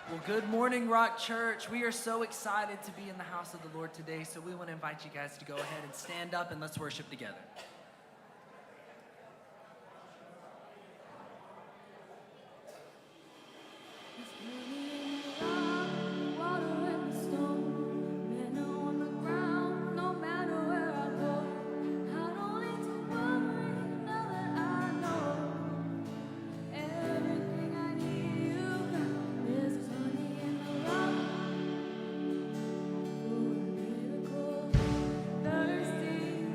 Well, good morning, Rock Church. We are so excited to be in the house of the Lord today, so we want to invite you guys to go ahead and stand up and let's worship together. Thirsty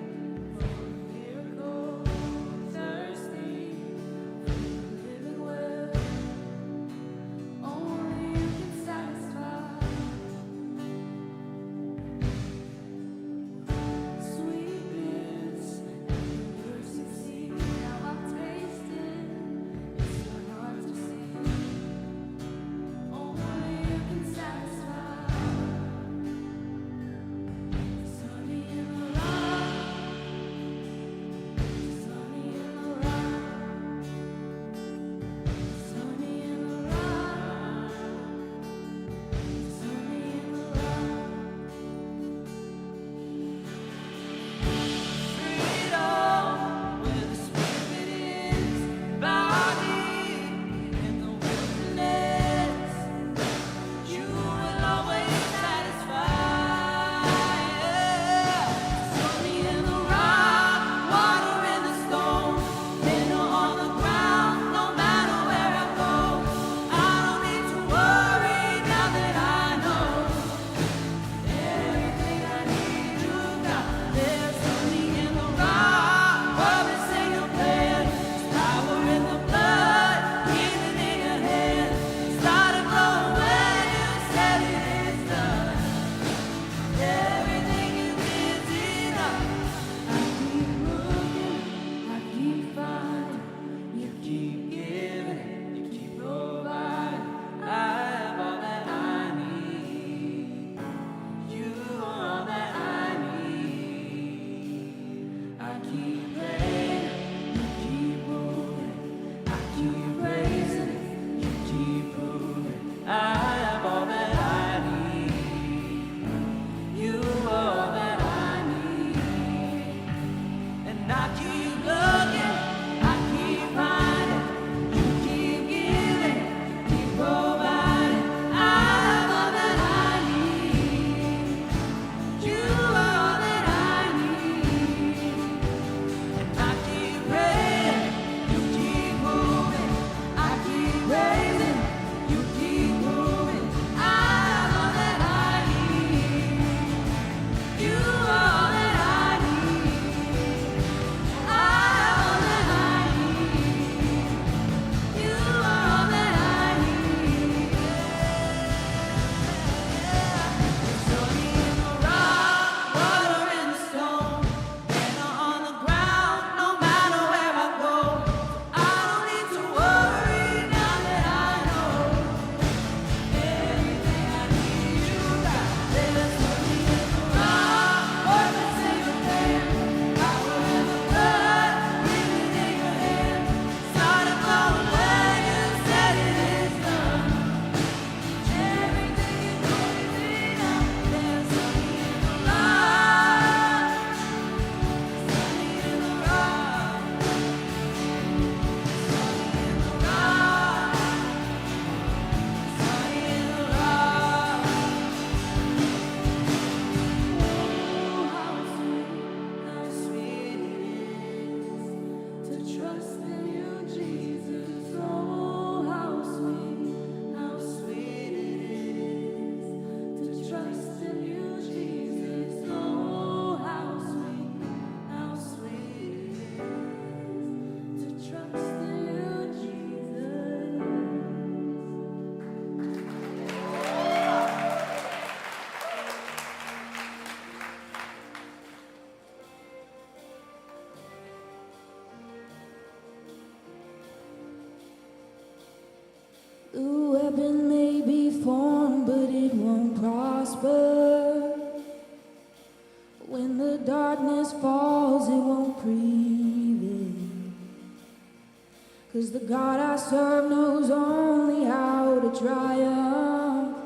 'Cause the God I serve knows only how to triumph.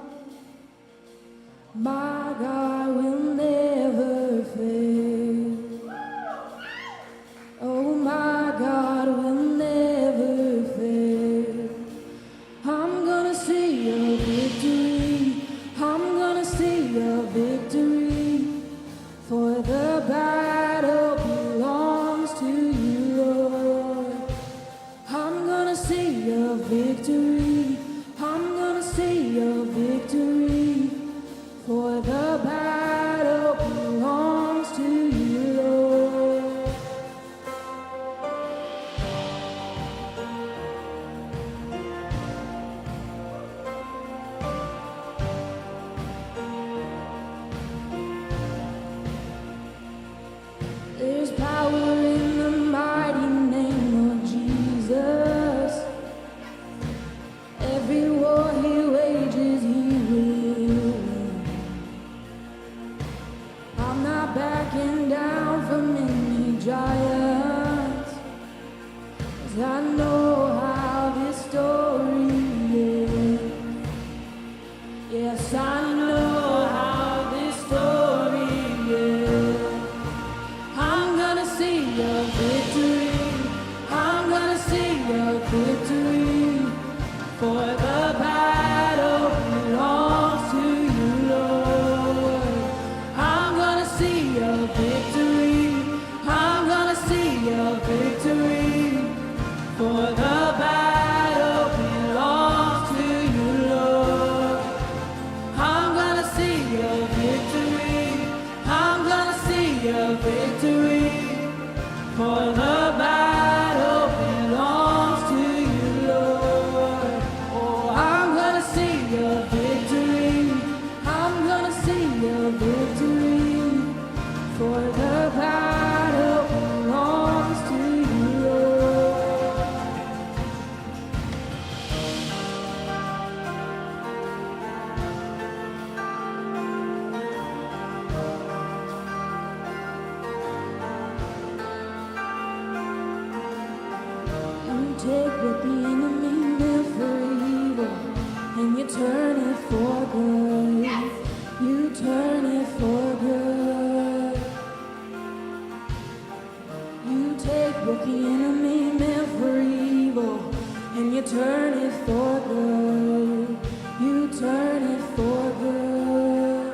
My God will never fail. Oh, my God will never fail. I'm gonna see a victory. I'm gonna see a victory. For the battle belongs to you, Lord. I'm gonna see a victory. I'm gonna see a victory. For the battle belongs to you, Lord. There's power in the mighty name of Jesus. Every war he wages, he will win. I'm not backing down from any giants, 'cause I know how this story ends. Yes, I know how this story ends. I'm gonna see a victory. I'm gonna see a victory. For the battle belongs to you, Lord. I'm gonna see a victory. I'm gonna see a victory. For the battle belongs to you, Lord. I'm gonna see a victory. I'm gonna see a victory. For the battle belongs to you, Lord. Oh, I'm gonna see a victory. I'm gonna see a victory. For the battle belongs to you, Lord. You take what the enemy meant for evil, and you turn it for good. You turn it for good. You take what the enemy meant for evil, and you turn it for good. You turn it for good.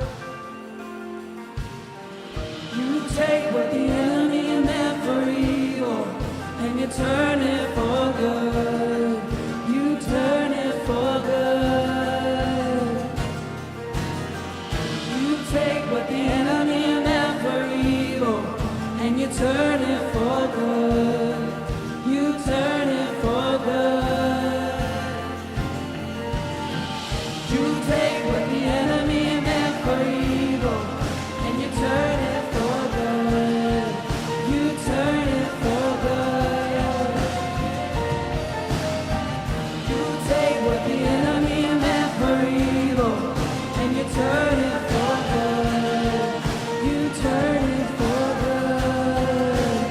You take what the enemy meant for evil, and you turn it for good. You turn it for good. You take what the enemy meant for evil, and you turn it for good. You turn it for good. You take what the enemy meant for evil, and you turn it for good. You turn it for good. You take what the enemy meant for evil, and you turn it for good. You turn it for good.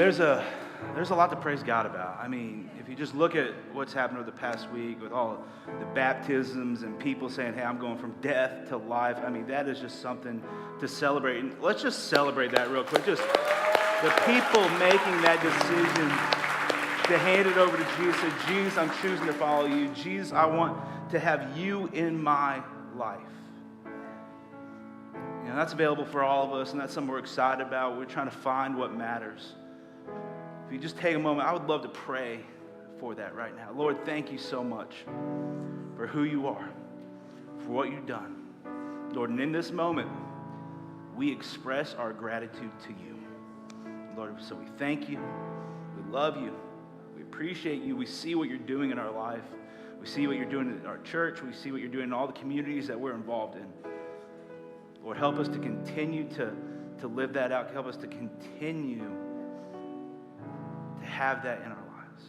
there's a lot to praise God about. I mean, if you just look at what's happened over the past week with all the baptisms and people saying, hey, I'm going from death to life, I mean, that is just something to celebrate. And let's just celebrate that real quick. Just the people making that decision to hand it over to Jesus. Say, Jesus, I'm choosing to follow you. Jesus, I want to have you in my life. You know, that's available for all of us, and that's something we're excited about. We're trying to find what matters. If you just take a moment, I would love to pray for that right now. Lord, thank you so much for who you are, for what you've done. Lord, and in this moment, we express our gratitude to you. Lord, so we thank you, we love you, we appreciate you, we see what you're doing in our life, we see what you're doing in our church, we see what you're doing in all the communities that we're involved in. Lord, help us to continue to live that out, help us to continue to have that in our lives.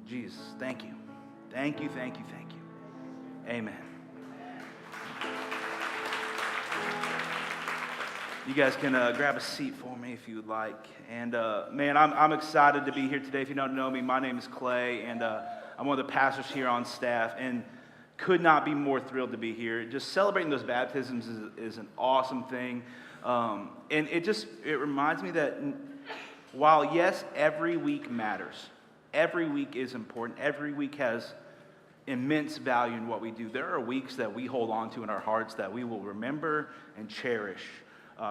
Jesus, thank you. Thank you, thank you, thank you. Amen. You guys can grab a seat for me if you would like. And man, I'm excited to be here today. If you don't know me, my name is Clay, and I'm one of the pastors here on staff, and could not be more thrilled to be here. Just celebrating those baptisms is an awesome thing. And it reminds me that while, yes, every week matters, every week is important, every week has immense value in what we do, there are weeks that we hold on to in our hearts that we will remember and cherish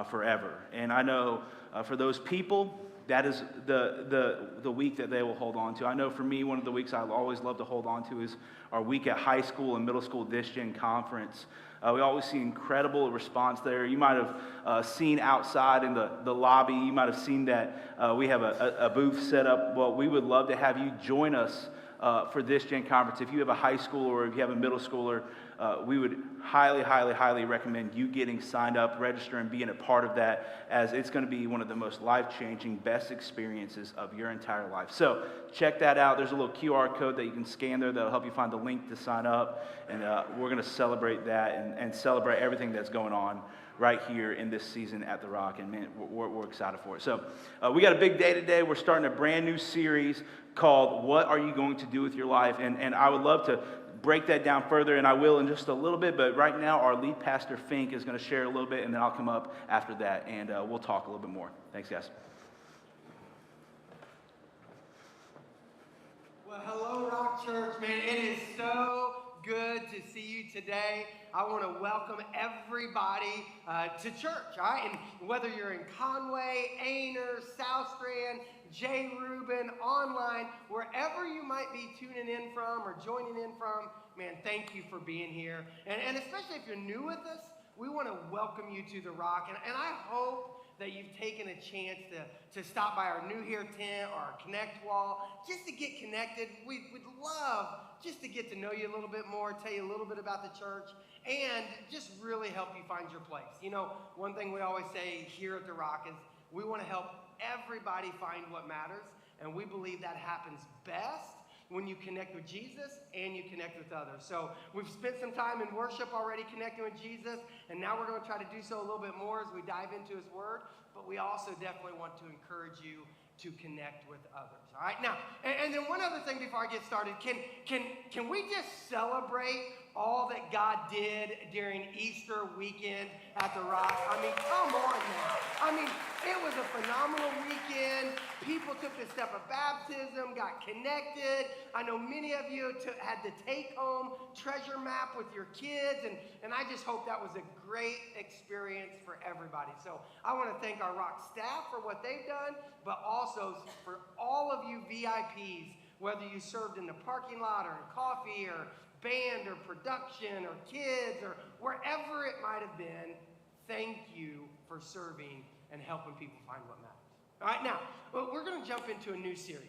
forever. And I know for those people, that is the week that they will hold on to. I know for me, one of the weeks I always love to hold on to is our week at high school and middle school This Gen Conference. We always see incredible response there. You might have seen outside in the lobby, you might have seen that we have a booth set up. Well, we would love to have you join us for This Gen Conference. If you have a high schooler or if you have a middle schooler, we would highly, highly, highly recommend you getting signed up, registering, being a part of that, as it's going to be one of the most life-changing, best experiences of your entire life. So check that out. There's a little QR code that you can scan there that'll help you find the link to sign up, and we're going to celebrate that and celebrate everything that's going on right here in this season at The Rock, and man, we're excited for it. So we got a big day today. We're starting a brand new series called What Are You Going to Do With Your Life? And I would love to break that down further, and I will in just a little bit, but right now our lead pastor, Fink, is going to share a little bit, and then I'll come up after that, and we'll talk a little bit more. Thanks, guys. Well, hello, Rock Church, man. It is so good to see you today. I want to welcome everybody to church, all right? And whether you're in Conway, Ainer, South Strand, J. Reuben, online, wherever you might be tuning in from or joining in from, man, thank you for being here. And especially if you're new with us, we want to welcome you to The Rock. And I hope that you've taken a chance to stop by our New Here tent or our Connect wall, just to get connected. We'd love just to get to know you a little bit more, tell you a little bit about the church, and just really help you find your place. You know, one thing we always say here at The Rock is we want to help everybody find what matters, and we believe that happens best when you connect with Jesus and you connect with others. So we've spent some time in worship already connecting with Jesus, and now we're going to try to do so a little bit more as we dive into his word, but we also definitely want to encourage you to connect with others. All right, now, and then one other thing before I get started, can we just celebrate all that God did during Easter weekend at The Rock? I mean, come on now. I mean, it was a phenomenal weekend. People took the step of baptism, got connected. I know many of you had the take-home treasure map with your kids, and I just hope that was a great experience for everybody. So I want to thank our Rock staff for what they've done, but also for all of you VIPs, whether you served in the parking lot or in coffee or band or production or kids or wherever it might have been, thank you for serving and helping people find what matters. All right, now, we're going to jump into a new series.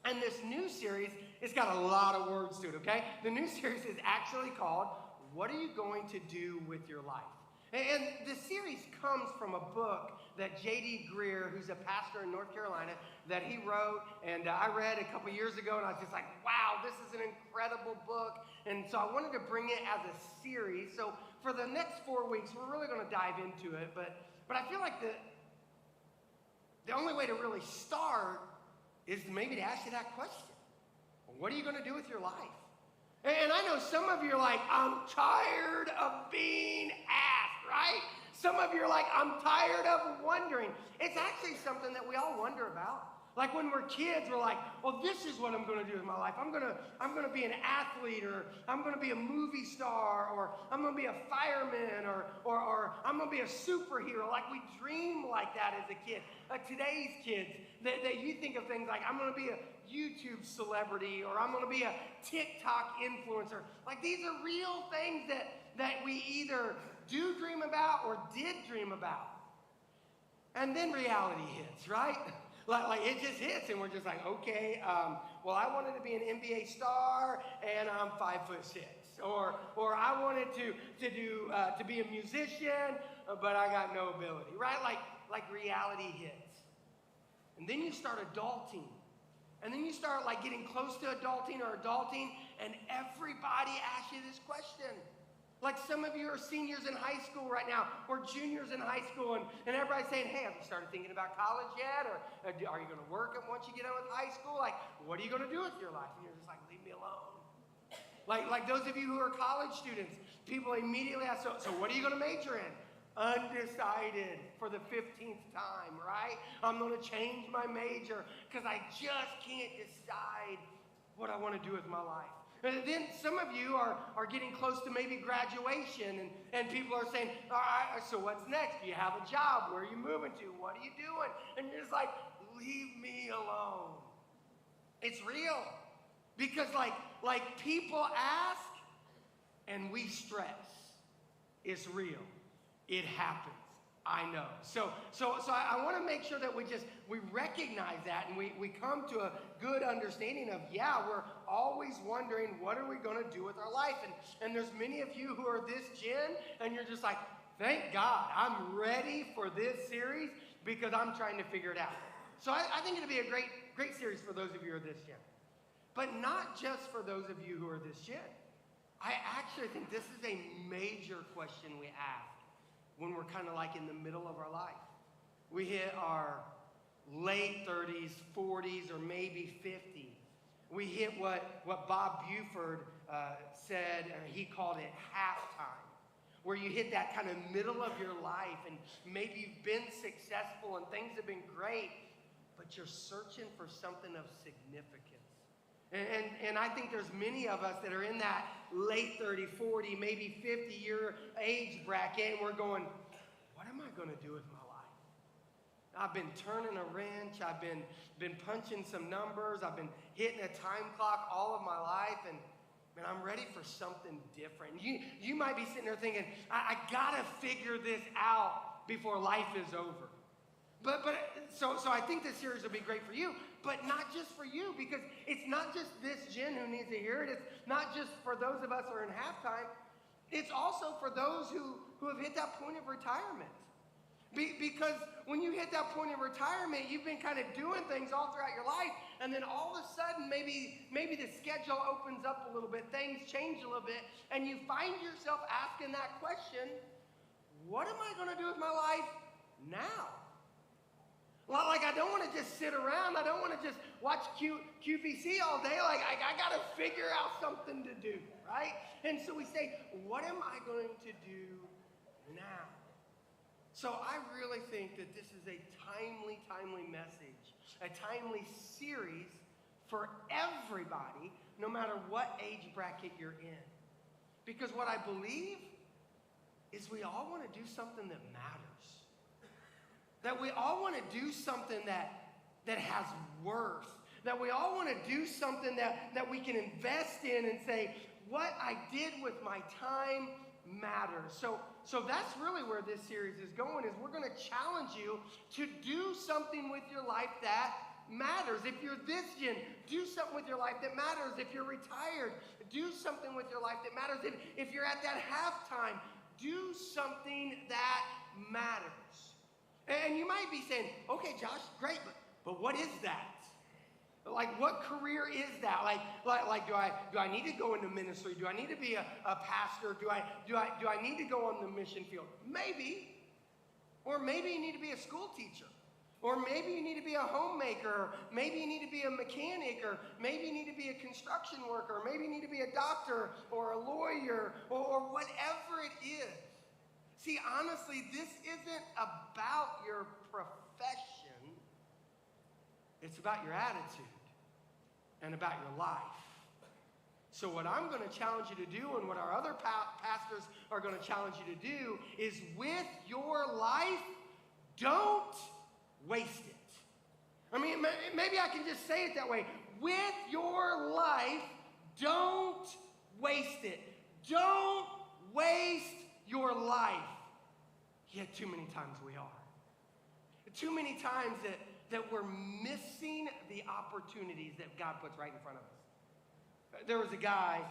And this new series, it's got a lot of words to it, okay? The new series is actually called, What Are You Going to Do With Your Life? And the series comes from a book that J.D. Greear, who's a pastor in North Carolina, that he wrote, and I read a couple years ago, and I was just like, wow, this is an incredible book. And so I wanted to bring it as a series. So for the next 4 weeks, we're really going to dive into it, but I feel like the only way to really start is maybe to ask you that question. What are you going to do with your life? And I know some of you are like, I'm tired of being asked, right? Some of you are like, I'm tired of wondering. It's actually something that we all wonder about. Like when we're kids, we're like, well, this is what I'm going to do with my life. I'm going to be an athlete, or I'm going to be a movie star, or I'm going to be a fireman, or I'm going to be a superhero. Like we dream like that as a kid. Today's kids, that you think of things like, I'm going to be a YouTube celebrity, or I'm going to be a TikTok influencer. Like these are real things that we either do dream about or did dream about. And then reality hits, right? Like it just hits, and we're just like, okay, well, I wanted to be an NBA star, and I'm 5'6", or I wanted to be a musician, but I got no ability, right? Like reality hits, and then you start adulting, and then you start like getting close to adulting, and everybody asks you this question. Like some of you are seniors in high school right now, or juniors in high school, and everybody's saying, hey, have you started thinking about college yet? Or are you going to work once you get out of high school? Like, what are you going to do with your life? And you're just like, leave me alone. Like those of you who are college students, people immediately ask, so what are you going to major in? Undecided for the 15th time, right? I'm going to change my major because I just can't decide what I want to do with my life. And then some of you are getting close to maybe graduation, and people are saying, all right, so what's next? Do you have a job? Where are you moving to? What are you doing? And you're just like, leave me alone. It's real. Because like people ask and we stress. It's real. It happens. I know. So I want to make sure that we recognize that, and we come to a good understanding of, yeah, we're always wondering, what are we going to do with our life? And there's many of you who are this gen, and you're just like, thank God, I'm ready for this series because I'm trying to figure it out. So I think it'll be a great series for those of you who are this gen. But not just for those of you who are this gen. I actually think this is a major question we ask when we're kind of like in the middle of our life. We hit our late 30s, 40s, or maybe 50. We hit what Bob Buford said, he called it halftime, where you hit that kind of middle of your life, and maybe you've been successful and things have been great, but you're searching for something of significance. And I think there's many of us that are in that late 30, 40, maybe 50-year age bracket, and we're going, what am I going to do with my life? I've been turning a wrench. I've been punching some numbers. I've been hitting a time clock all of my life, and man, I'm ready for something different. You might be sitting there thinking, I got to figure this out before life is over. So I think this series will be great for you, but not just for you, because it's not just this gen who needs to hear it. It's not just for those of us who are in halftime. It's also for those who have hit that point of retirement. Because when you hit that point of retirement, you've been kind of doing things all throughout your life, and then all of a sudden, maybe the schedule opens up a little bit, things change a little bit, and you find yourself asking that question, what am I going to do with my life now? Like, I don't want to just sit around. I don't want to just watch QVC all day. Like, I got to figure out something to do, right? And so we say, what am I going to do now? So I really think that this is a timely message, a timely series for everybody, no matter what age bracket you're in. Because what I believe is we all want to do something that matters. That we all want to do something that has worth. That we all want to do something that we can invest in and say, what I did with my time matters. So that's really where this series is going, is we're going to challenge you to do something with your life that matters. If you're this gen, do something with your life that matters. If you're retired, do something with your life that matters. If you're at that halftime, do something that matters. And you might be saying, okay, Josh, great, but what is that? Like, what career is that? Like, do I need to go into ministry? Do I need to be a pastor? Do I need to go on the mission field? Maybe. Or maybe you need to be a school teacher. Or maybe you need to be a homemaker, or maybe you need to be a mechanic, or maybe you need to be a construction worker, or maybe you need to be a doctor or a lawyer or whatever it is. See, honestly, this isn't about your profession. It's about your attitude and about your life. So what I'm going to challenge you to do, and what our other pastors are going to challenge you to do, is with your life, don't waste it. I mean, maybe I can just say it that way. With your life, don't waste it. Don't waste your life. Yet too many times we are. Too many times that we're missing the opportunities that God puts right in front of us. There was a guy,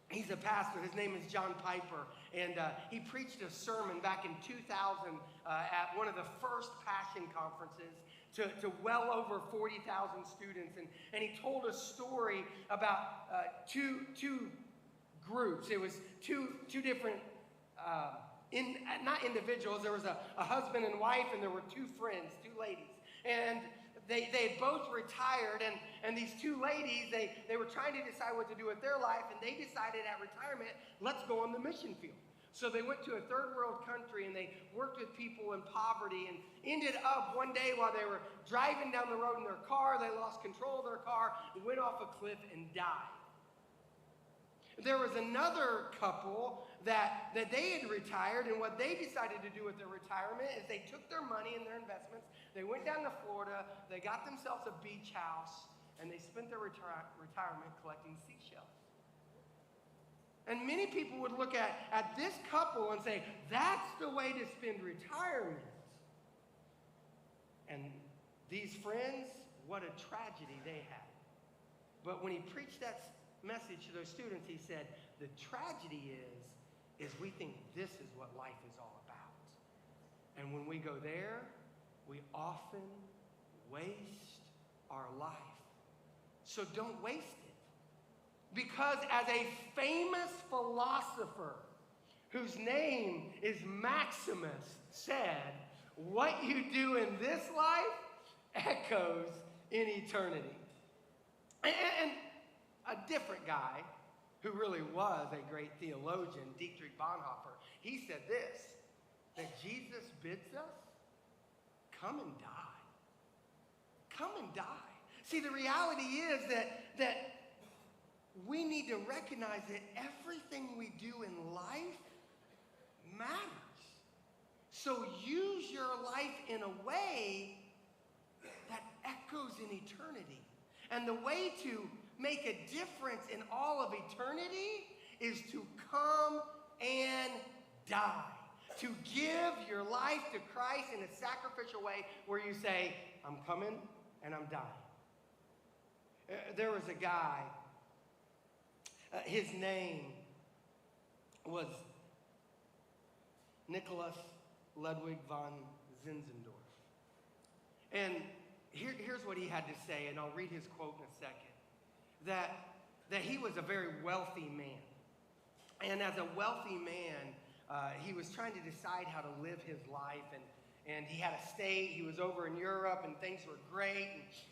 he's a pastor, his name is John Piper, and he preached a sermon back in 2000 at one of the first Passion conferences to well over 40,000 students, and he told a story about two groups. It was two different, not individuals, there was a husband and wife, and there were two friends, two ladies, and they had both retired, and these two ladies, they were trying to decide what to do with their life, and they decided at retirement, let's go on the mission field. So they went to a third world country, and they worked with people in poverty, and ended up one day while they were driving down the road in their car, they lost control of their car, went off a cliff and died. There was another couple that they had retired, and what they decided to do with their retirement is they took their money and their investments, they went down to Florida, they got themselves a beach house, and they spent their retirement collecting seashells. And many people would look at this couple and say, that's the way to spend retirement. And these friends, what a tragedy they had. But when he preached that message to those students, he said, the tragedy is we think this is what life is all about. And when we go there, we often waste our life. So don't waste it. Because as a famous philosopher whose name is Maximus said, what you do in this life echoes in eternity. And a different guy who really was a great theologian, Dietrich Bonhoeffer, he said this, that Jesus bids us, come and die. Come and die. See, the reality is that we need to recognize that everything we do in life matters. So use your life in a way that echoes in eternity. And the way to make a difference in all of eternity is to come and die. To give your life to Christ in a sacrificial way where you say, I'm coming and I'm dying. There was a guy, his name was Nicholas Ludwig von Zinzendorf. And here's what he had to say, and I'll read his quote in a second. That he was a very wealthy man. And as a wealthy man, he was trying to decide how to live his life, and he had a estate. He was over in Europe, and things were great,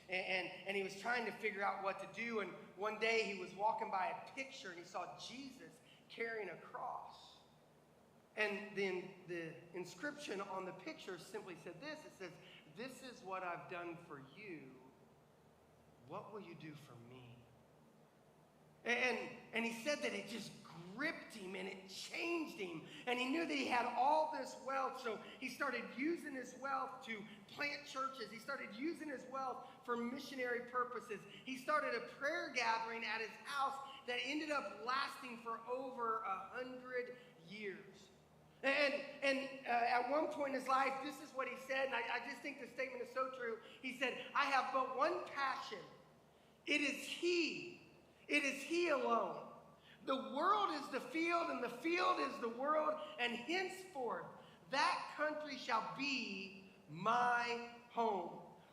and he was trying to figure out what to do. And one day he was walking by a picture, and he saw Jesus carrying a cross. And then the inscription on the picture simply said this. It says, "This is what I've done for you. What will you do for me?" And he said that it just gripped him and it changed him. And he knew that he had all this wealth, so he started using his wealth to plant churches. He started using his wealth for missionary purposes. He started a prayer gathering at his house that ended up lasting for over 100 years. And at one point in his life, this is what he said, and I just think the statement is so true. He said, "I have but one passion. It is He. It is He alone. The world is the field, and the field is the world, and henceforth that country shall be my home,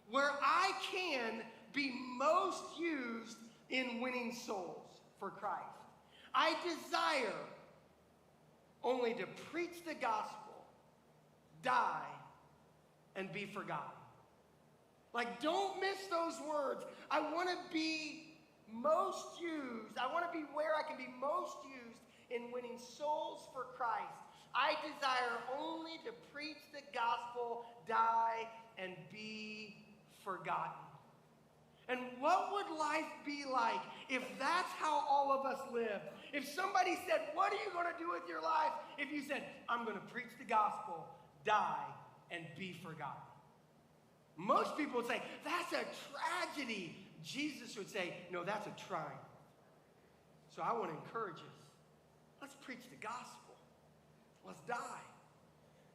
where I can be most used in winning souls for Christ. I desire only to preach the gospel, die, and be forgotten." Like, don't miss those words. I want to be most used. I want to be where I can be most used in winning souls for Christ. I desire only to preach the gospel, die, and be forgotten. And what would life be like if that's how all of us lived? If somebody said, what are you going to do with your life? If you said, I'm going to preach the gospel, die, and be forgotten. Most people would say, that's a tragedy. Jesus would say, no, that's a triumph. So I want to encourage us. Let's preach the gospel. Let's die.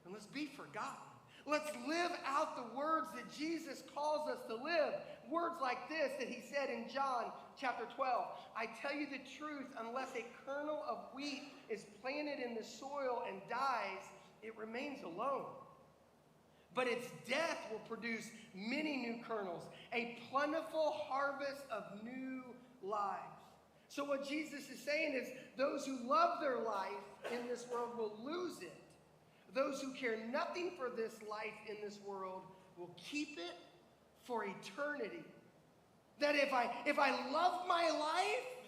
And let's be forgotten. Let's live out the words that Jesus calls us to live. Words like this that he said in John chapter 12. I tell you the truth, unless a kernel of wheat is planted in the soil and dies, it remains alone. But its death will produce many new kernels, a plentiful harvest of new lives. So what Jesus is saying is those who love their life in this world will lose it. Those who care nothing for this life in this world will keep it for eternity. That if I love my life,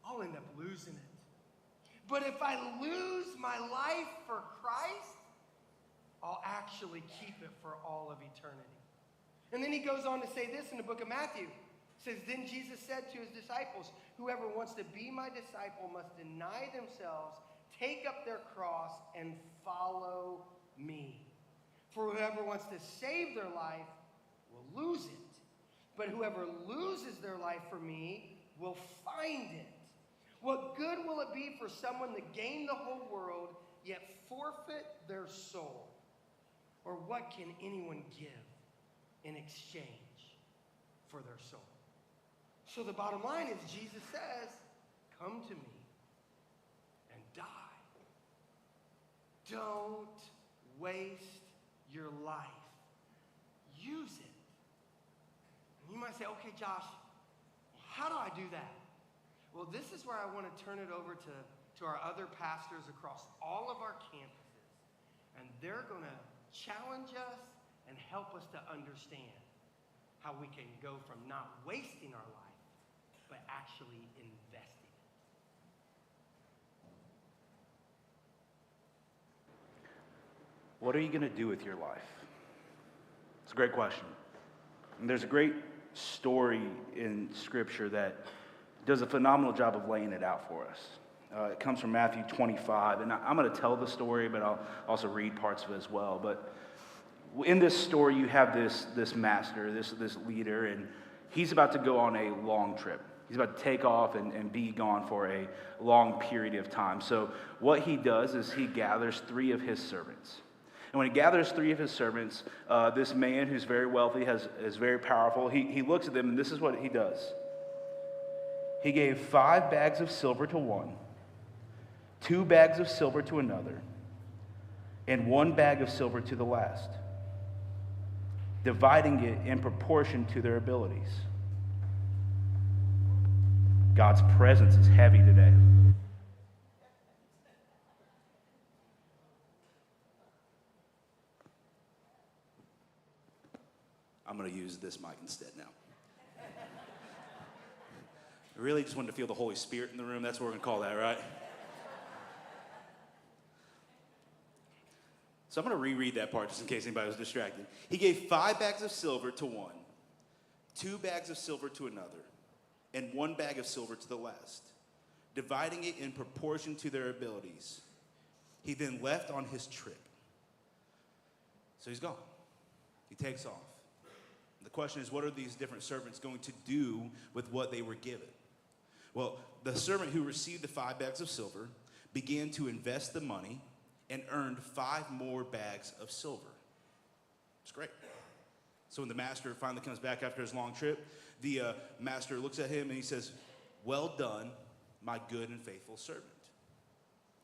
I'll end up losing it. But if I lose my life for Christ, I'll actually keep it for all of eternity. And then he goes on to say this in the book of Matthew. It says, then Jesus said to his disciples, whoever wants to be my disciple must deny themselves, take up their cross, and follow me. For whoever wants to save their life will lose it. But whoever loses their life for me will find it. What good will it be for someone to gain the whole world, yet forfeit their soul? Or what can anyone give in exchange for their soul? So the bottom line is Jesus says, come to me and die. Don't waste your life. Use it. And you might say, okay, Josh, how do I do that? Well, this is where I want to turn it over to our other pastors across all of our campuses. And they're going to challenge us and help us to understand how we can go from not wasting our life, but actually investing it. What are you going to do with your life? It's a great question. And there's a great story in Scripture that does a phenomenal job of laying it out for us. It comes from Matthew 25, and I'm going to tell the story, but I'll also read parts of it as well. But in this story, you have this master, this leader, and he's about to go on a long trip. He's about to take off and be gone for a long period of time. So what he does is he gathers 3 of his servants. And when he gathers 3 of his servants, this man who's very wealthy, is very powerful, he looks at them, and this is what he does. He gave 5 bags of silver to one, 2 bags of silver to another, and 1 bag of silver to the last, dividing it in proportion to their abilities. God's presence is heavy today. I'm going to use this mic instead now. I really just wanted to feel the Holy Spirit in the room. That's what we're going to call that, right? So I'm going to reread that part just in case anybody was distracted. He gave 5 bags of silver to one, 2 bags of silver to another, and 1 bag of silver to the last, dividing it in proportion to their abilities. He then left on his trip. So he's gone. He takes off. The question is, what are these different servants going to do with what they were given? Well, the servant who received the 5 bags of silver began to invest the money and earned 5 more bags of silver. It's great. So when the master finally comes back after his long trip, the master looks at him and he says, well done, my good and faithful servant.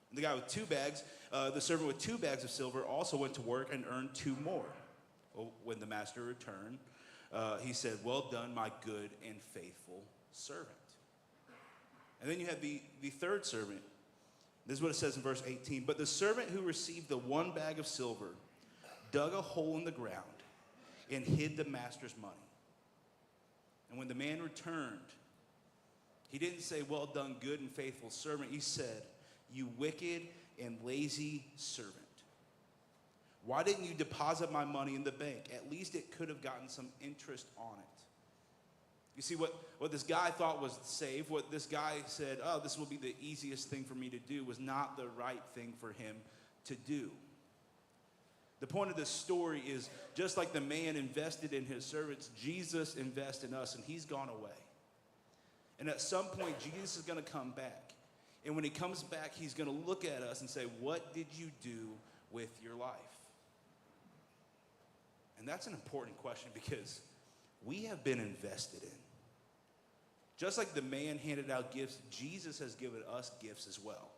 And the guy with 2 bags, the servant with 2 bags of silver also went to work and earned 2 more. Well, when the master returned, he said, well done, my good and faithful servant. And then you have the third servant. This is what it says in verse 18. But the servant who received the 1 bag of silver dug a hole in the ground and hid the master's money. And when the man returned, he didn't say, "Well done, good and faithful servant." He said, "You wicked and lazy servant. Why didn't you deposit my money in the bank? At least it could have gotten some interest on it." You see, what this guy thought was safe, what this guy said, "Oh, this will be the easiest thing for me to do," was not the right thing for him to do. The point of this story is, just like the man invested in his servants, Jesus invests in us, and he's gone away. And at some point, Jesus is going to come back. And when he comes back, he's going to look at us and say, "What did you do with your life?" And that's an important question, because we have been invested in. Just like the man handed out gifts, Jesus has given us gifts as well.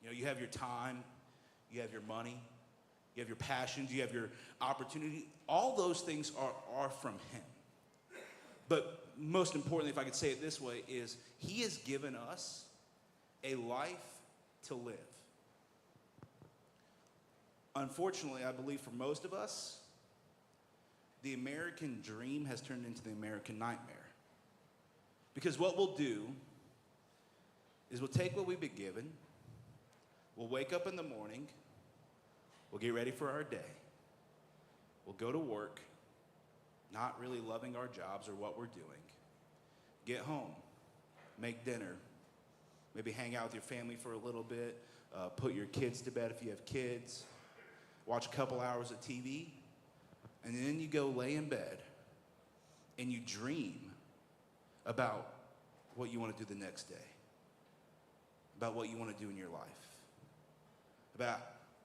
You know, you have your time, you have your money, you have your passions, you have your opportunity. All those things are from him. But most importantly, if I could say it this way, is he has given us a life to live. Unfortunately, I believe for most of us, the American dream has turned into the American nightmare. Because what we'll do is we'll take what we've been given, we'll wake up in the morning, we'll get ready for our day, we'll go to work, not really loving our jobs or what we're doing, get home, make dinner, maybe hang out with your family for a little bit, put your kids to bed if you have kids, watch a couple hours of TV, and then you go lay in bed and you dream about what you want to do the next day, about what you want to do in your life, about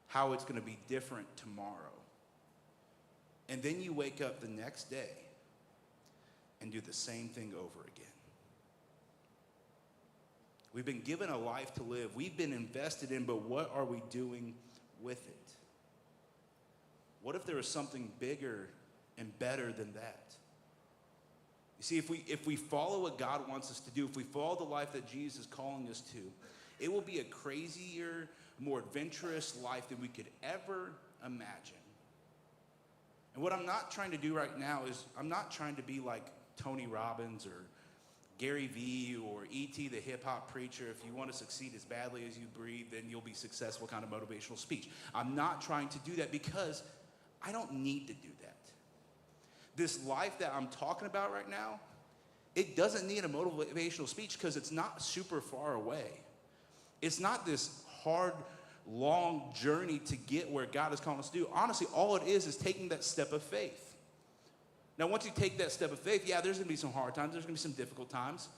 how it's going to be different tomorrow. And then you wake up the next day and do the same thing over again. We've been given a life to live. We've been invested in, but what are we doing with it? What if there was something bigger and better than that? You see, if we follow what God wants us to do, if we follow the life that Jesus is calling us to, it will be a crazier, more adventurous life than we could ever imagine. And what I'm not trying to do right now is, I'm not trying to be like Tony Robbins or Gary Vee or E.T. the hip-hop preacher. If you want to succeed as badly as you breathe, then you'll be successful kind of motivational speech. I'm not trying to do that, because I don't need to do that. This life that I'm talking about right now, it doesn't need a motivational speech, because it's not super far away. It's not this hard, long journey to get where God is calling us to do. Honestly, all it is taking that step of faith. Now, once you take that step of faith, yeah, there's going to be some hard times, there's going to be some difficult times,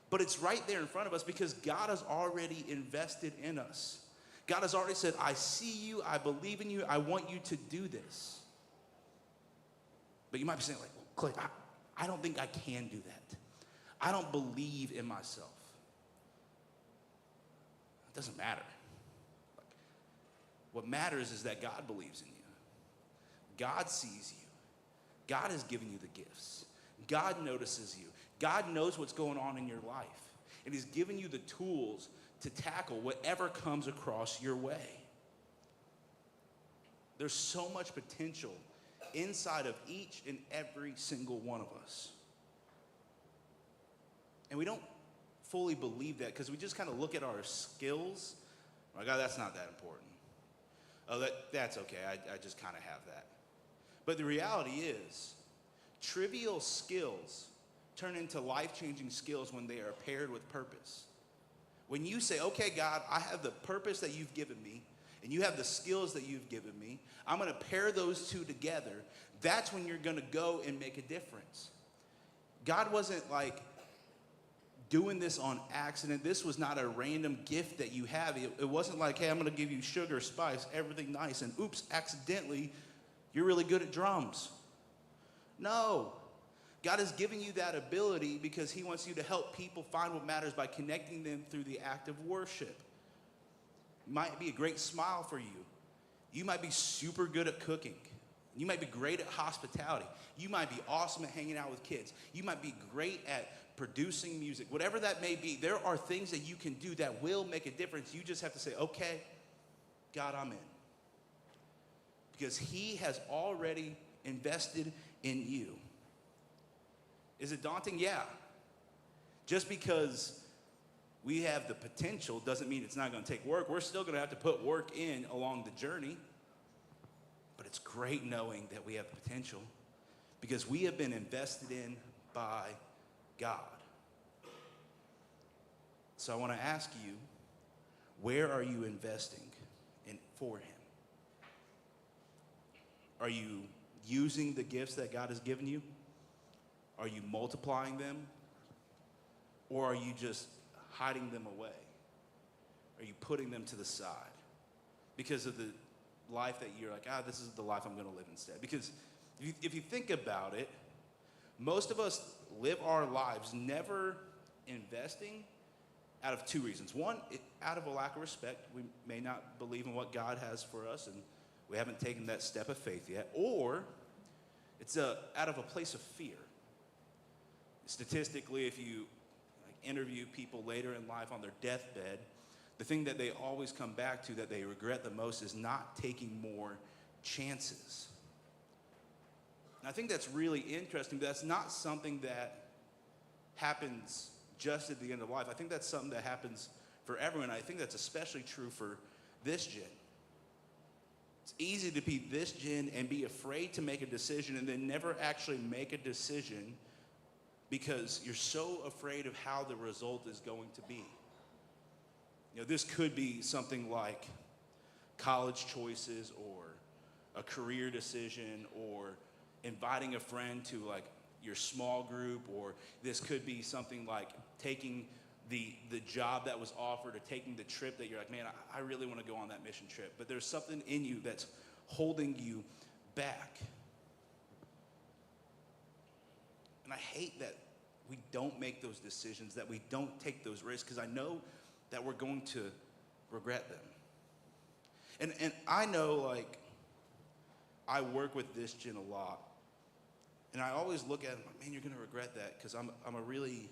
but it's right there in front of us, because God has already invested in us. God has already said, "I see you, I believe in you, I want you to do this." But you might be saying, like, "Well, Clay, I don't think I can do that. I don't believe in myself." It doesn't matter. What matters is that God believes in you. God sees you. God has given you the gifts. God notices you. God knows what's going on in your life. And he's given you the tools to tackle whatever comes across your way. There's so much potential inside of each and every single one of us. And we don't fully believe that, because we just kind of look at our skills. Like, "Oh, that's not that important. Oh, that's okay. I just kind of have that." But the reality is, trivial skills turn into life-changing skills when they are paired with purpose. When you say, "Okay, God, I have the purpose that you've given me, and you have the skills that you've given me. I'm going to pair those two together." That's when you're going to go and make a difference. God wasn't like doing this on accident. This was not a random gift that you have. It wasn't like, "Hey, I'm going to give you sugar, spice, everything nice, and oops, accidentally, you're really good at drums." No. God has given you that ability because he wants you to help people find what matters by connecting them through the act of worship. It might be a great smile for you. You might be super good at cooking. You might be great at hospitality. You might be awesome at hanging out with kids. You might be great at producing music. Whatever that may be, there are things that you can do that will make a difference. You just have to say, "Okay, God, I'm in." Because he has already invested in you. Is it daunting? Yeah. Just because we have the potential doesn't mean it's not going to take work. We're still going to have to put work in along the journey. But it's great knowing that we have the potential because we have been invested in by God. So I want to ask you, where are you investing in for him? Are you using the gifts that God has given you? Are you multiplying them? Or are you just hiding them away? Are you putting them to the side because of the life that you're like, this is the life I'm going to live instead? Because if you think about it, most of us live our lives never investing out of two reasons. One, out of a lack of respect. We may not believe in what God has for us, and we haven't taken that step of faith yet. Or it's out of a place of fear. Statistically, if you interview people later in life on their deathbed, the thing that they always come back to that they regret the most is not taking more chances. And I think that's really interesting. That's not something that happens just at the end of life. I think that's something that happens for everyone. I think that's especially true for this gen. It's easy to be this gen and be afraid to make a decision and then never actually make a decision because you're so afraid of how the result is going to be. You know, this could be something like college choices or a career decision or inviting a friend to like your small group, or this could be something like taking the job that was offered or taking the trip that you're like, man, I really want to go on that mission trip. But there's something in you that's holding you back. And I hate that we don't make those decisions, that we don't take those risks, because I know that we're going to regret them. And I know, like, I work with this gen a lot. And I always look at them like, man, you're going to regret that, because I'm a really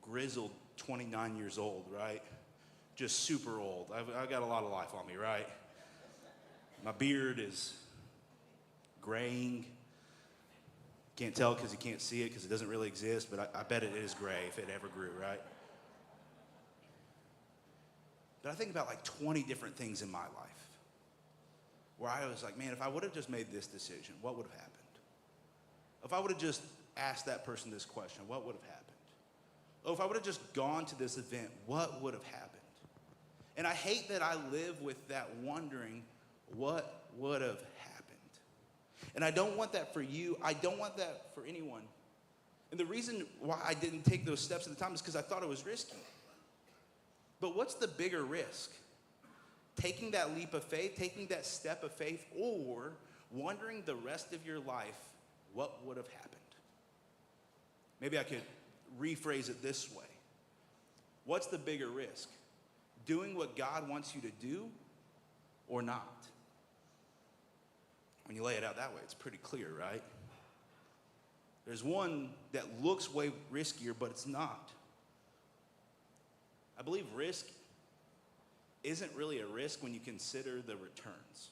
grizzled 29 years old, right? Just super old. I've got a lot of life on me, right? My beard is graying. Can't tell because you can't see it because it doesn't really exist, but I bet it is gray if it ever grew, right? But I think about like 20 different things in my life where I was like, man, if I would have just made this decision, what would have happened? If I would have just asked that person this question, what would have happened? Oh, if I would have just gone to this event, what would have happened? And I hate that I live with that wondering what would have happened. And I don't want that for you. I don't want that for anyone. And the reason why I didn't take those steps at the time is because I thought it was risky. But what's the bigger risk? Taking that leap of faith, taking that step of faith, or wondering the rest of your life what would have happened? Maybe I could rephrase it this way. What's the bigger risk? Doing what God wants you to do or not? When you lay it out that way, it's pretty clear, right? There's one that looks way riskier, but it's not. I believe risk isn't really a risk when you consider the returns.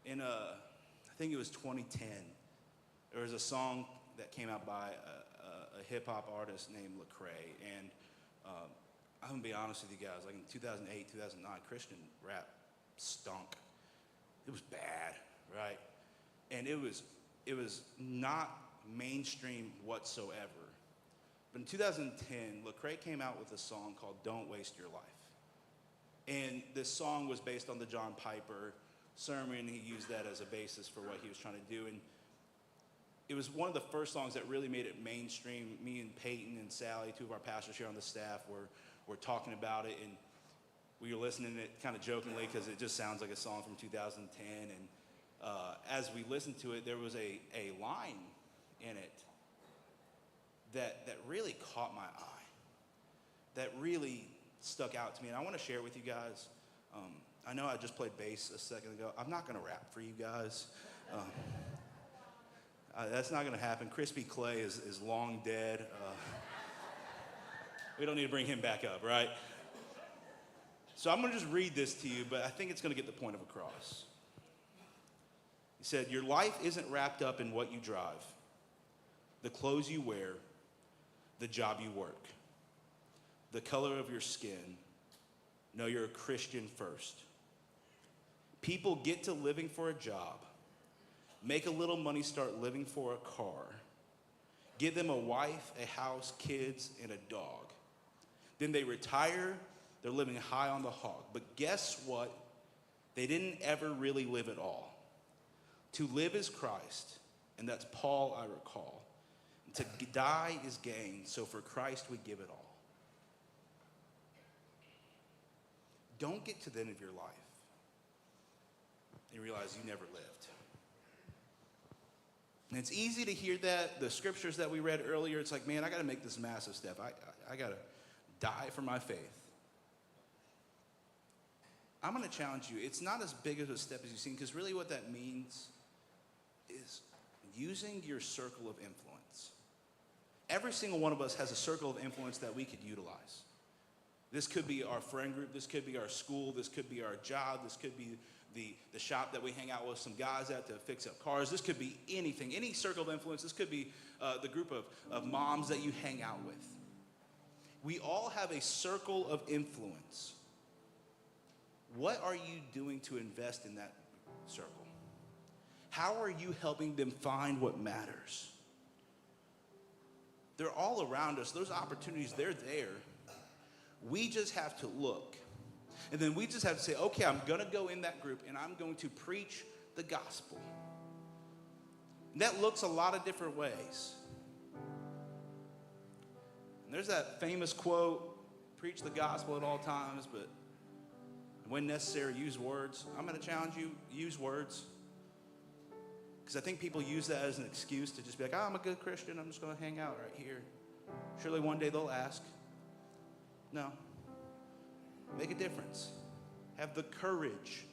In I think it was 2010, there was a song that came out by a hip-hop artist named Lecrae, and I'm going to be honest with you guys, like in 2008, 2009, Christian rap stunk. It was bad, right? And it was not mainstream whatsoever. But in 2010, Lecrae came out with a song called Don't Waste Your Life. And this song was based on the John Piper sermon. He used that as a basis for what he was trying to do. And it was one of the first songs that really made it mainstream. Me and Peyton and Sally, two of our pastors here on the staff, were talking about it. And we were listening to it kind of jokingly because it just sounds like a song from 2010. And as we listened to it, there was a line in it that really caught my eye, that really stuck out to me. And I want to share it with you guys. I know I just played bass a second ago. I'm not going to rap for you guys. That's not going to happen. Crispy Clay is long dead. We don't need to bring him back up, right? So I'm going to just read this to you, but I think it's going to get the point across. He said, your life isn't wrapped up in what you drive, the clothes you wear, the job you work, the color of your skin. No, you're a Christian first. People get to living for a job, make a little money, start living for a car, give them a wife, a house, kids, and a dog. Then they retire, they're living high on the hog. But guess what? They didn't ever really live at all. To live is Christ, and that's Paul, I recall. And to die is gain, so for Christ we give it all. Don't get to the end of your life and realize you never lived. And it's easy to hear that. The scriptures that we read earlier, it's like, man, I got to make this massive step. I got to die for my faith. I'm going to challenge you. It's not as big of a step as you've seen, because really what that means is using your circle of influence. Every single one of us has a circle of influence that we could utilize. This could be our friend group. This could be our school. This could be our job. This could be the shop that we hang out with some guys at to fix up cars. This could be anything, any circle of influence. This could be the group of moms that you hang out with. We all have a circle of influence. What are you doing to invest in that circle? How are you helping them find what matters? They're all around us. Those opportunities, they're there. We just have to look. And then we just have to say, okay, I'm going to go in that group and I'm going to preach the gospel. And that looks a lot of different ways. And there's that famous quote, preach the gospel at all times, but when necessary, use words. I'm going to challenge you, use words. Because I think people use that as an excuse to just be like, oh, I'm a good Christian, I'm just going to hang out right here. Surely one day they'll ask. No. Make a difference. Have the courage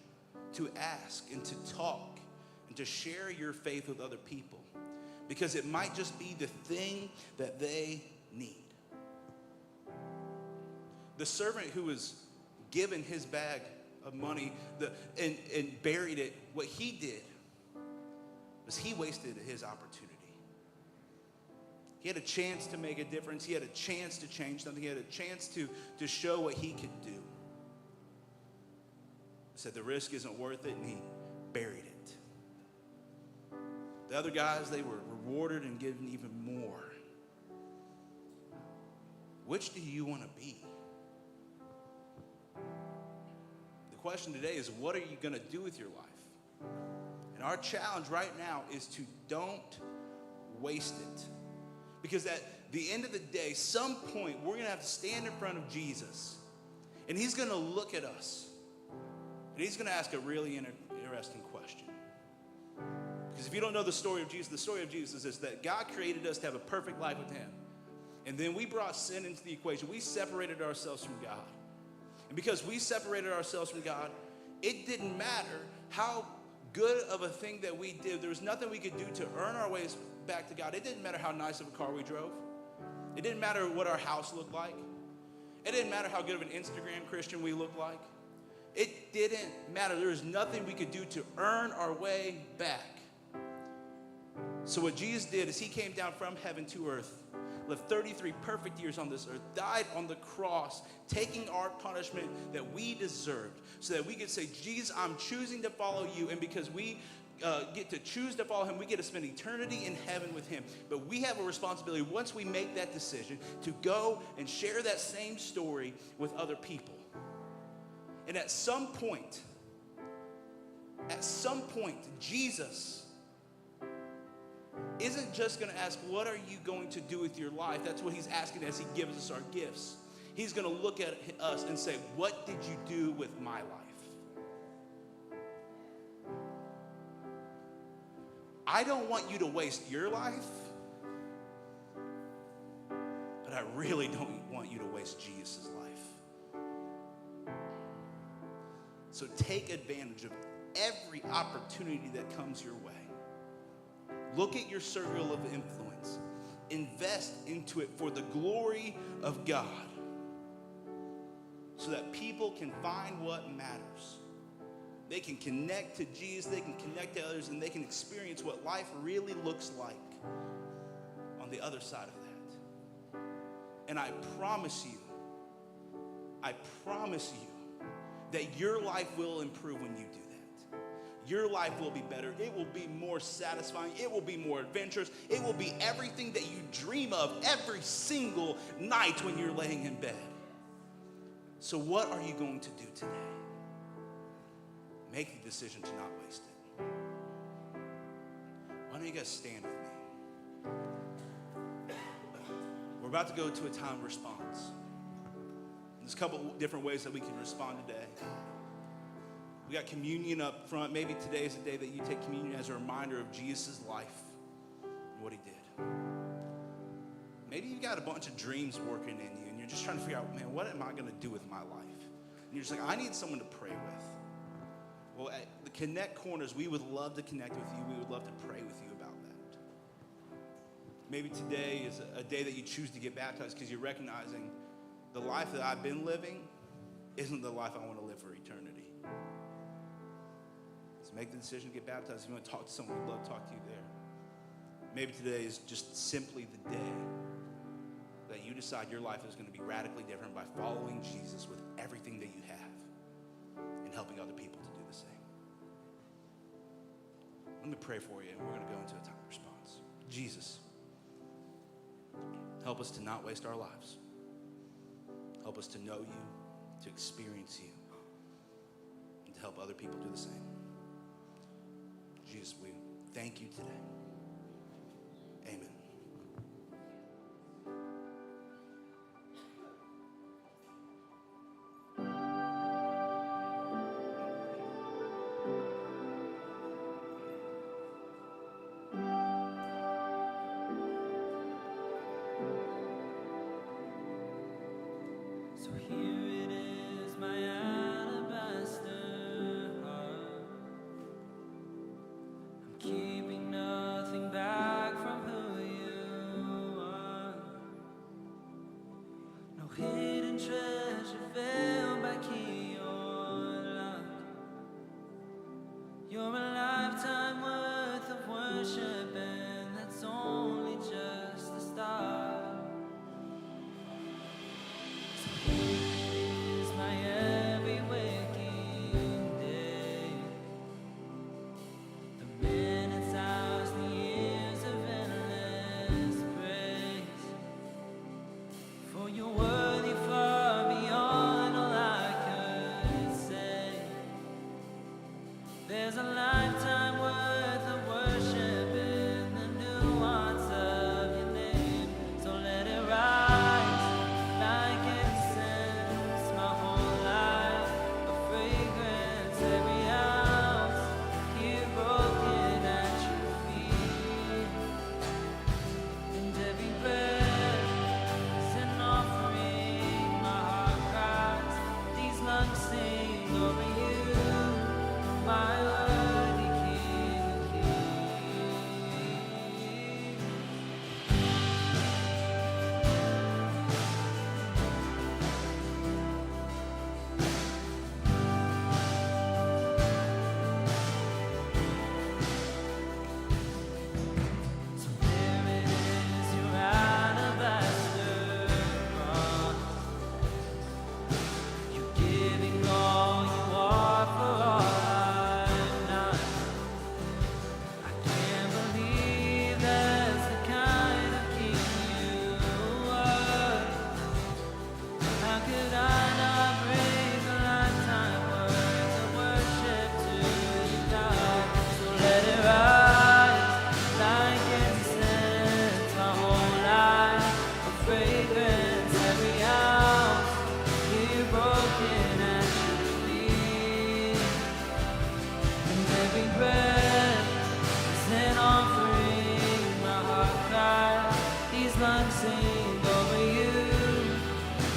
to ask and to talk and to share your faith with other people. Because it might just be the thing that they need. The servant who was given his bag of money and buried it, what he did was he wasted his opportunity. He had a chance to make a difference. He had a chance to change something. He had a chance to show what he could do. He said the risk isn't worth it, and he buried it. The other guys, they were rewarded and given even more. Which do you want to be? The question today is, what are you going to do with your life? And our challenge right now is to don't waste it. Because at the end of the day, some point, we're going to have to stand in front of Jesus. And he's going to look at us. And he's going to ask a really interesting question. Because if you don't know the story of Jesus is that God created us to have a perfect life with him. And then we brought sin into the equation. We separated ourselves from God. And because we separated ourselves from God, it didn't matter how good of a thing that we did. There was nothing we could do to earn our ways back to God. It didn't matter how nice of a car we drove. It didn't matter what our house looked like. It didn't matter how good of an Instagram Christian we looked like. It didn't matter. There was nothing we could do to earn our way back. So what Jesus did is he came down from heaven to earth, lived 33 perfect years on this earth, died on the cross, taking our punishment that we deserved, so that we could say, Jesus, I'm choosing to follow you. And because we get to choose to follow him, we get to spend eternity in heaven with him. But we have a responsibility, once we make that decision, to go and share that same story with other people. And at some point, Jesus isn't just going to ask, what are you going to do with your life? That's what he's asking as he gives us our gifts. He's going to look at us and say, what did you do with my life? I don't want you to waste your life, but I really don't want you to waste Jesus' life. So take advantage of every opportunity that comes your way. Look at your circle of influence. Invest into it for the glory of God, so that people can find what matters. they can connect to Jesus, they can connect to others, and they can experience what life really looks like on the other side of that. And I promise you that your life will improve when you do that. Your life will be better. It will be more satisfying. It will be more adventurous. It will be everything that you dream of every single night when you're laying in bed. So what are you going to do today? Make the decision to not waste it. Why don't you guys stand with me? We're about to go to a time of response. There's a couple different ways that we can respond today. We got communion up front. Maybe today is the day that you take communion as a reminder of Jesus' life and what he did. Maybe you got a bunch of dreams working in you and you're just trying to figure out, man, what am I going to do with my life? And you're just like, I need someone to pray with. Well, at the Connect Corners, we would love to connect with you. We would love to pray with you about that. Maybe today is a day that you choose to get baptized because you're recognizing the life that I've been living isn't the life I want to live for eternity. So make the decision to get baptized. If you want to talk to someone, we'd love to talk to you there. Maybe today is just simply the day that you decide your life is going to be radically different by following Jesus with everything that you have and helping other people to do the same. Let me pray for you, and we're going to go into a time of response. Jesus, help us to not waste our lives. Help us to know you, to experience you, and to help other people do the same. Jesus, we thank you today. Amen. So here it is, my alabaster heart. I'm keeping nothing back from who you are. No hidden treasure veiled by key or lock. You're a lifetime worth of worship, and that's only just the start. Is my every waking day. The minutes, hours, the years of endless praise. For you're worthy far beyond all I could say. There's a lifetime worth of worship in the nuance of your name. So let it rise like incense, my whole life, a fragrance every ounce, here broken at your feet. And every breath is an offering, my heart cries, these lungs sing over you, my worthy King of Kings. So there it is, your alabaster box. You're giving all you are for all I'm not. I can't believe that's the kind of king you are. How could I not bring a lifetime worth of worship to you, God? So let it rise like incense, my whole life, a fragrance every ounce, here broken at your feet. And every breath is an offering, my heart cries, these lungs sing over you,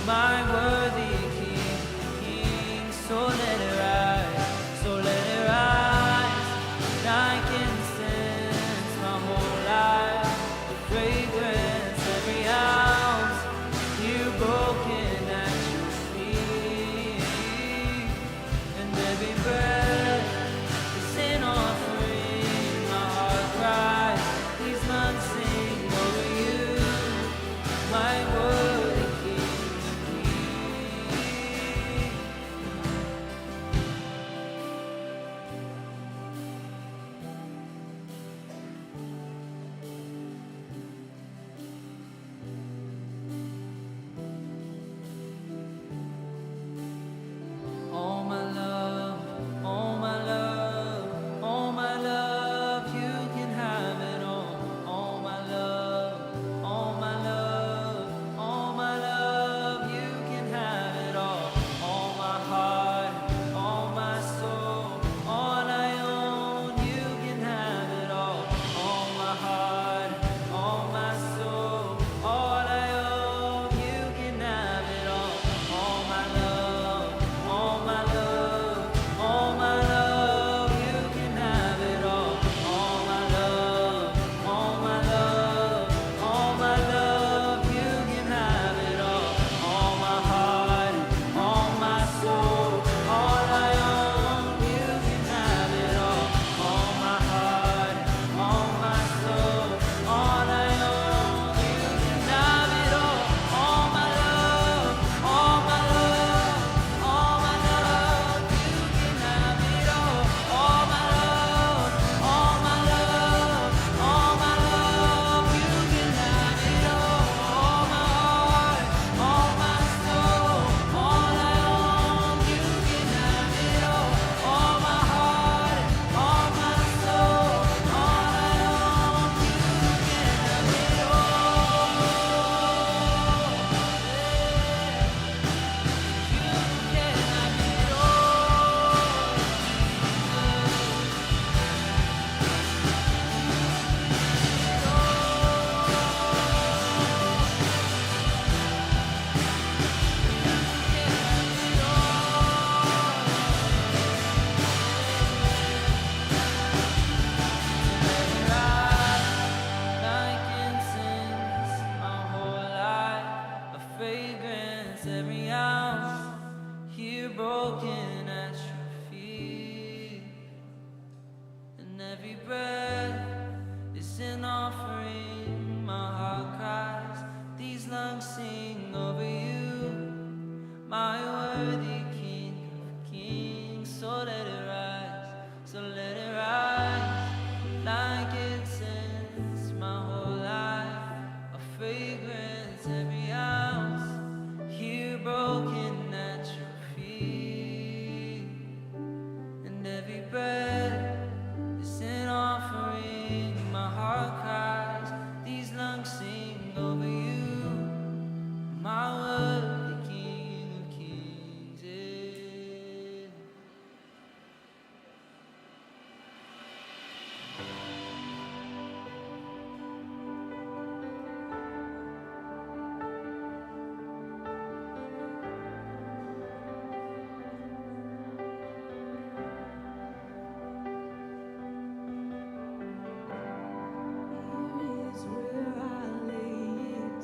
my worthy King, King. So let it rise, like incense, my whole life, a fragrance every ounce, here broken at your feet. And every breath every ounce here broken at your feet, and every breath is an offering. My heart cries, these lungs sing over you, my worthy King of Kings. Yeah. Here is where I lay it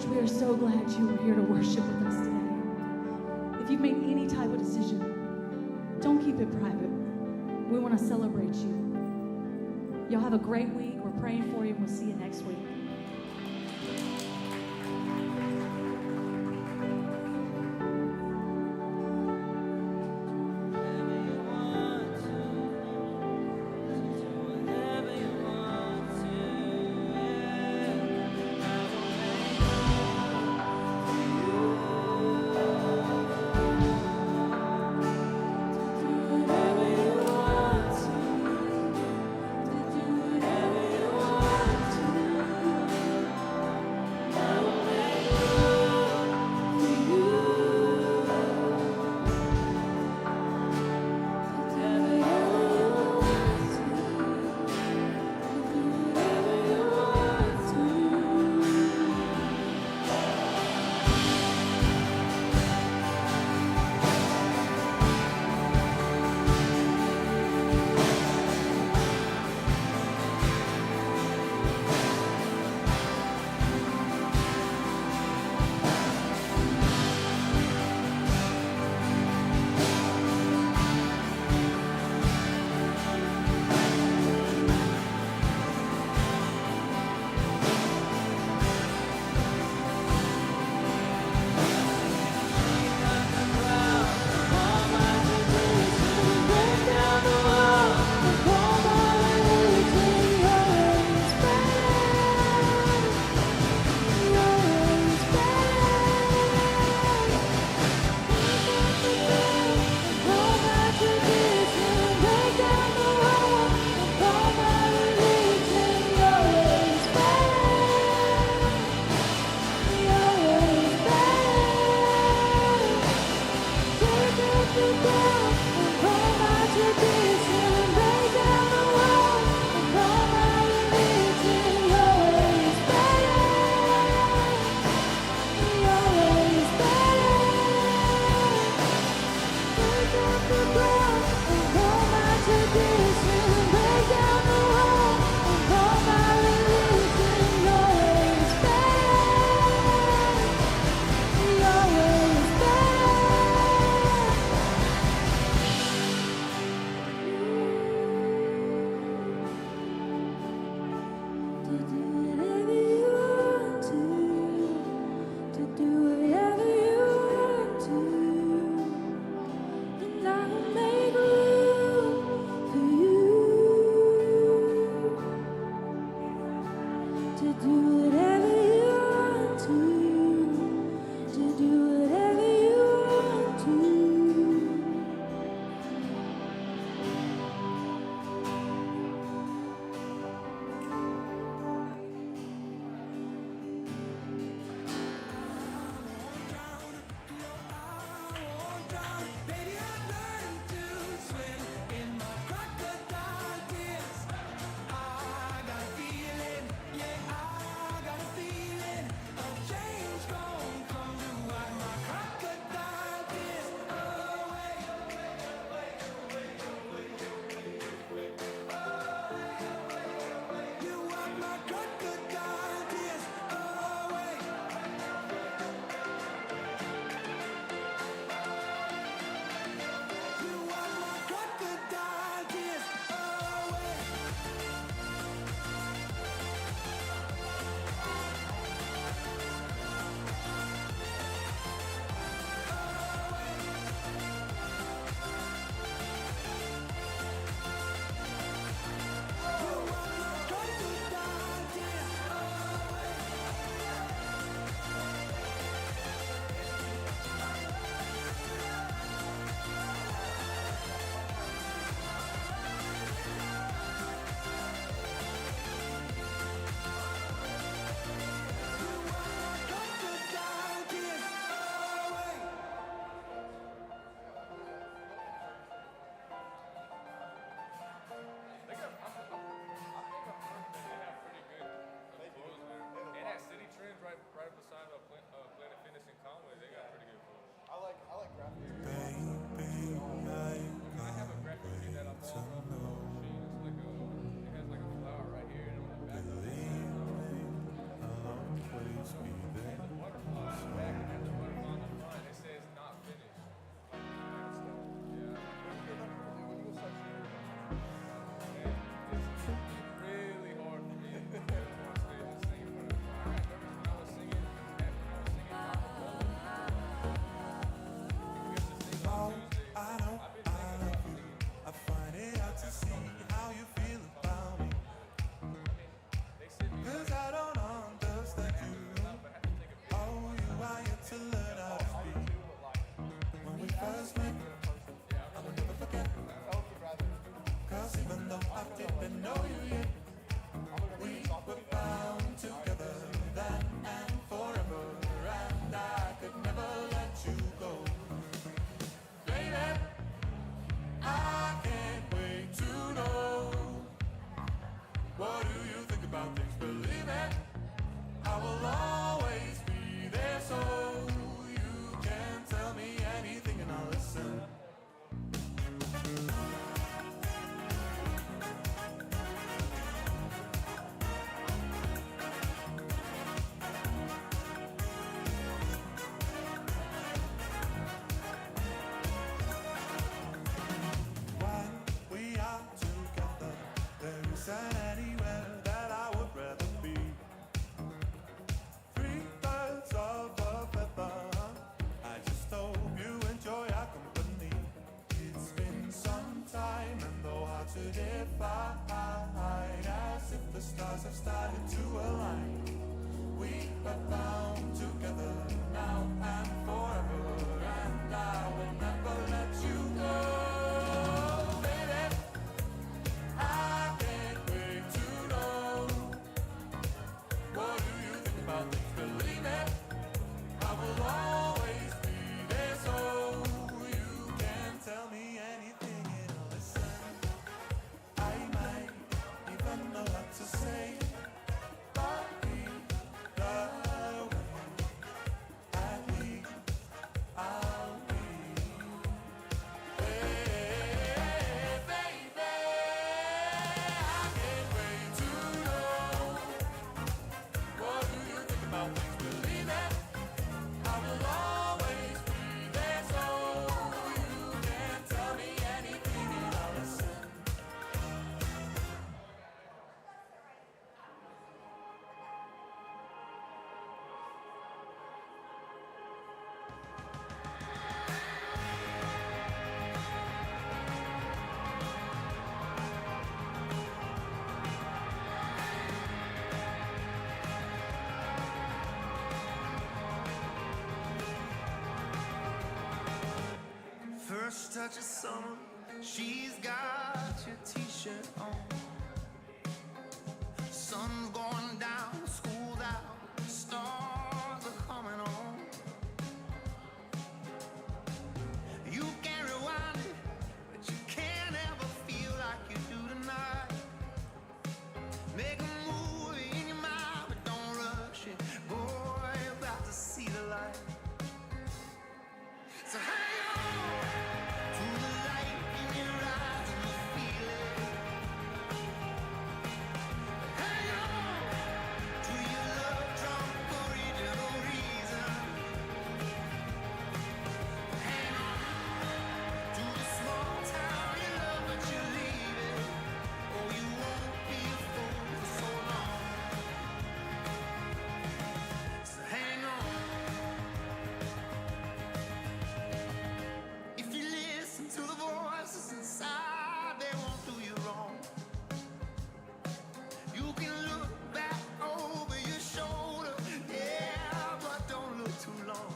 Church, we are so glad you are here to worship with us today. If you've made any type of decision, don't keep it private. We want to celebrate you. Y'all have a great week. We're praying for you, and we'll see you next week. such a summer. She's got your t-shirt on. Sun's going down, school's out, stars are coming on. You can rewind it, but you can't ever feel like you do tonight. Make a movie in your mind, but don't rush it. Boy, you're about to see the light. So hang on to the light in your eyes and the feeling. Hang on to your love drunk original reason. Hang on to the small town you love but you're leaving. Oh, you won't be a fool for so long. So hang on. If you listen to the voices inside, they won't do you wrong. You can look back over your shoulder, yeah, but don't look too long.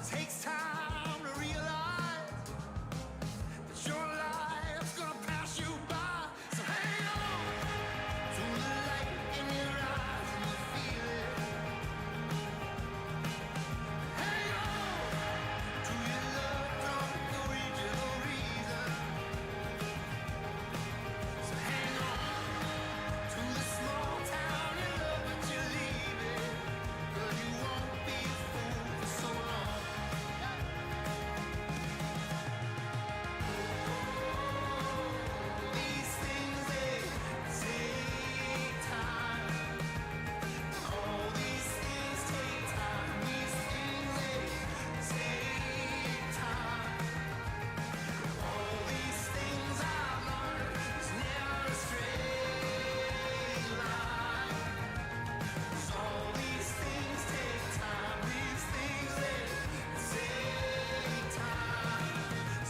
It takes time to realize that your life's gonna pass you by. So hang on to the light in your eyes and the feeling. Hang on to your love drunk original reason. So hang on to the small town you love but you're leaving. 'Cause you won't be a fool for so long. These things they take time. All these things take time. These things they take time. All these things I've learned is never a straight line. 'Cause all these things take time. These things they take time.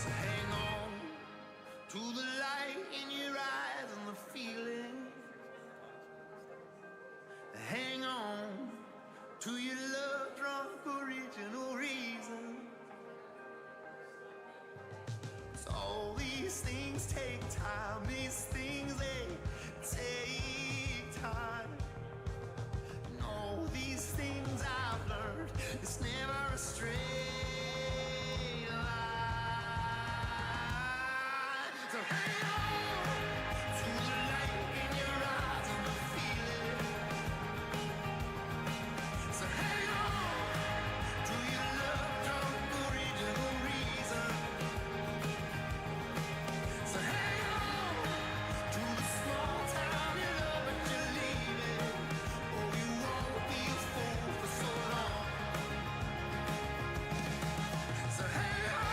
So hang on to the light in your eyes and the feeling. Hang on to your love drunk original reason. 'Cause all these things take time. These things they take time. And all these things I've learned, it's never a straight line. So hang on to the light in your eyes and the feeling. So hang on to your love drunk original reason. So hang on to the small town you love but you're leaving. Oh, you won't be a fool for so long. So hang on.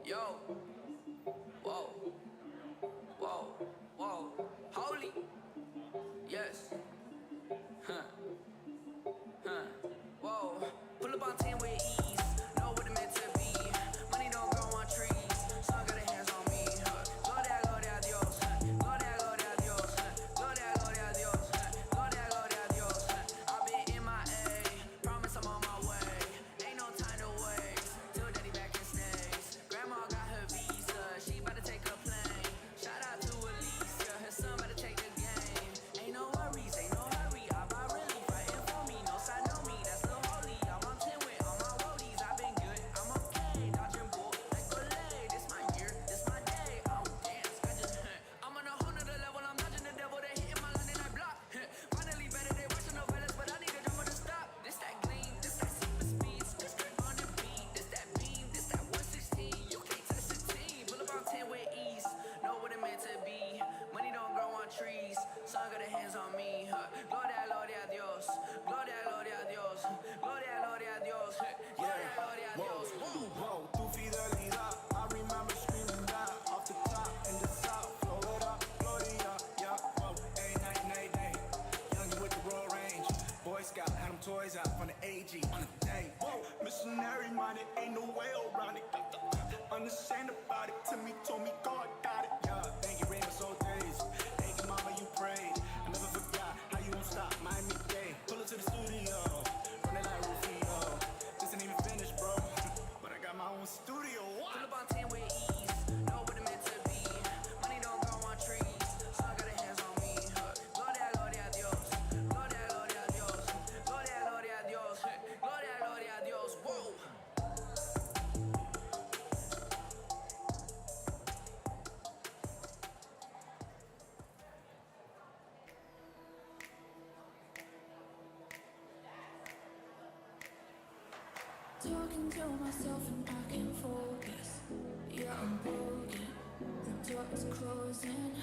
Yo, whoa, whoa, whoa, holy, yes, huh, whoa, pull up on 10 with ease, know what it meant to be, money don't grow on trees, sun got their hands on me, gloria a Dios, gloria a Dios, gloria a Dios, gloria a Dios, I've been MIA, promise I'm on my way, ain't no time to waste, till daddy back in snakes, grandma got her visa, she about to take a plane, shout out to Alicia, her son about to take the game, ain't no worries, ain't no hurry, I'm about really fighting for me, no side, no me, that's the holy, I'm on 10 with all my roadies, I've been good, I'm okay, dodging bull, like Olay, this my year, this my day, oh dance, I just, I'm on a whole nother level, I'm dodging the devil, they hitting my line and I block, finally better, they watching no fellas, but I need a drummer to stop, this that gleam, this that super speed, this straight on the beat, this that beam, this that 116, you can't touch the team, pull up on 10 with ease, know what it meant to be, money don't grow on trees, sun got their hands on me, Gloria, gloria a Dios. Gloria, gloria a Dios. Gloria, gloria a Dios. Gloria, gloria a Dios. Woo. Whoa, tu fidelidad. I remember screaming that off the top in the south. Blow it up, Gloria, yeah. Whoa, hey, night, night, day. Young with the Royal Range. Boy Scout had them toys out from the AG on the day. Whoa, missionary minded, ain't no way around it. Understand about it. Timmy told me God got it. Yeah, thank you, Raymond, so days. Thank you, Mama, you prayed. I never forgot how you won't stop. Miami Day. Pull up to the studio. Run it like Rufio. This ain't even finished, bro. But I got my own studio. What? Pull up on 10 with ease. Know what it meant to be. Money don't grow on trees. So I got her hands on me. Gloria, gloria a Dios. Gloria, gloria a Dios. Gloria, gloria a Dios. Gloria, gloria a Dios. Whoa. Talking to myself and I can't focus. Yeah, I'm broken. The door is closing.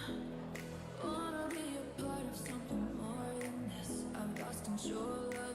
Wanna be a part of something more than this. I've lost control of